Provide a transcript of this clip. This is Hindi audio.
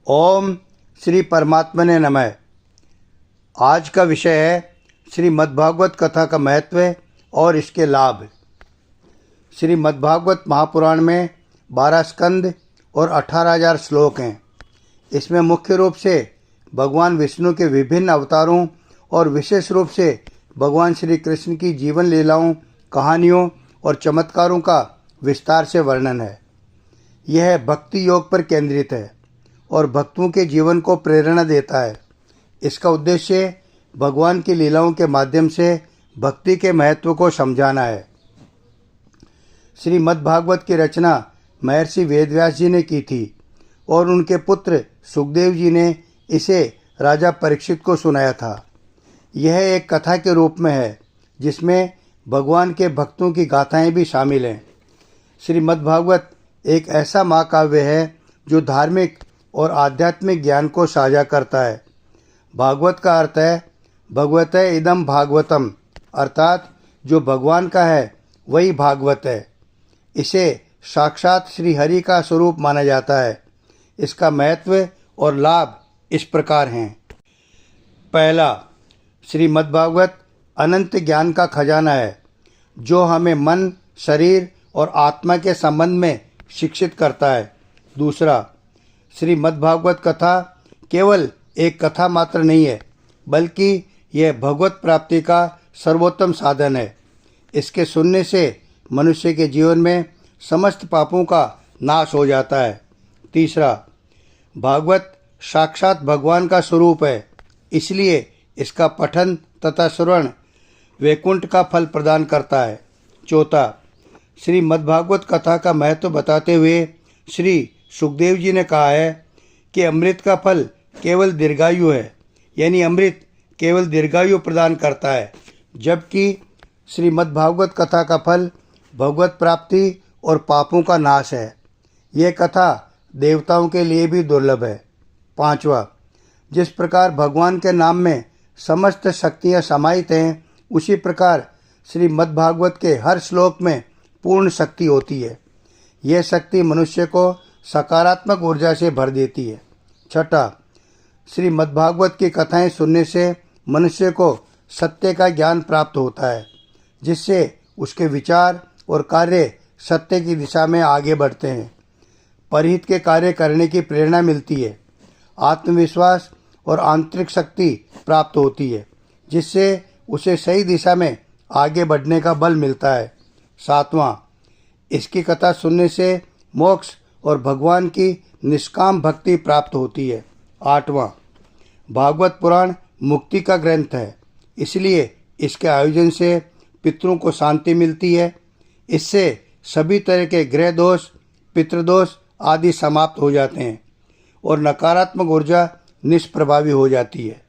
ओम श्री परमात्मने नमः। आज का विषय है श्रीमद्भागवत कथा का महत्व और इसके लाभ। श्रीमद्भागवत महापुराण में 12 स्कंद और 18,000 श्लोक हैं। इसमें मुख्य रूप से भगवान विष्णु के विभिन्न अवतारों और विशेष रूप से भगवान श्री कृष्ण की जीवन लीलाओं, कहानियों और चमत्कारों का विस्तार से वर्णन है। यह भक्ति योग पर केंद्रित है और भक्तों के जीवन को प्रेरणा देता है। इसका उद्देश्य भगवान की लीलाओं के माध्यम से भक्ति के महत्व को समझाना है। श्रीमद्भागवत की रचना महर्षि वेदव्यास जी ने की थी और उनके पुत्र सुखदेव जी ने इसे राजा परीक्षित को सुनाया था। यह एक कथा के रूप में है जिसमें भगवान के भक्तों की गाथाएं भी शामिल हैं। श्रीमद्भागवत एक ऐसा महाकाव्य है जो धार्मिक और आध्यात्मिक ज्ञान को साझा करता है। भागवत का अर्थ है भगवते इदम भागवतम, अर्थात जो भगवान का है वही भागवत है। इसे साक्षात श्री हरि का स्वरूप माना जाता है। इसका महत्व और लाभ इस प्रकार हैं। पहला, श्रीमद्भागवत अनंत ज्ञान का खजाना है जो हमें मन, शरीर और आत्मा के संबंध में शिक्षित करता है। दूसरा, श्रीमद्भागवत कथा केवल एक कथा मात्र नहीं है, बल्कि यह भगवत प्राप्ति का सर्वोत्तम साधन है। इसके सुनने से मनुष्य के जीवन में समस्त पापों का नाश हो जाता है। तीसरा, भागवत साक्षात भगवान का स्वरूप है, इसलिए इसका पठन तथा श्रवण वैकुंठ का फल प्रदान करता है। चौथा, श्रीमद्भागवत कथा का महत्व बताते हुए श्री सुखदेव जी ने कहा है कि अमृत का फल केवल दीर्घायु है, यानी अमृत केवल दीर्घायु प्रदान करता है, जबकि श्रीमद्भागवत कथा का फल भगवत प्राप्ति और पापों का नाश है। यह कथा देवताओं के लिए भी दुर्लभ है। पांचवा, जिस प्रकार भगवान के नाम में समस्त शक्तियाँ समाहित हैं, उसी प्रकार श्रीमद्भागवत के हर श्लोक में पूर्ण शक्ति होती है। यह शक्ति मनुष्य को सकारात्मक ऊर्जा से भर देती है। छठा, श्रीमद्भागवत की कथाएं सुनने से मनुष्य को सत्य का ज्ञान प्राप्त होता है, जिससे उसके विचार और कार्य सत्य की दिशा में आगे बढ़ते हैं। परहित के कार्य करने की प्रेरणा मिलती है। आत्मविश्वास और आंतरिक शक्ति प्राप्त होती है, जिससे उसे सही दिशा में आगे बढ़ने का बल मिलता है। सातवां, इसकी कथा सुनने से मोक्ष और भगवान की निष्काम भक्ति प्राप्त होती है। आठवां, भागवत पुराण मुक्ति का ग्रंथ है, इसलिए इसके आयोजन से पितरों को शांति मिलती है। इससे सभी तरह के ग्रह दोष, पितृदोष आदि समाप्त हो जाते हैं और नकारात्मक ऊर्जा निष्प्रभावी हो जाती है।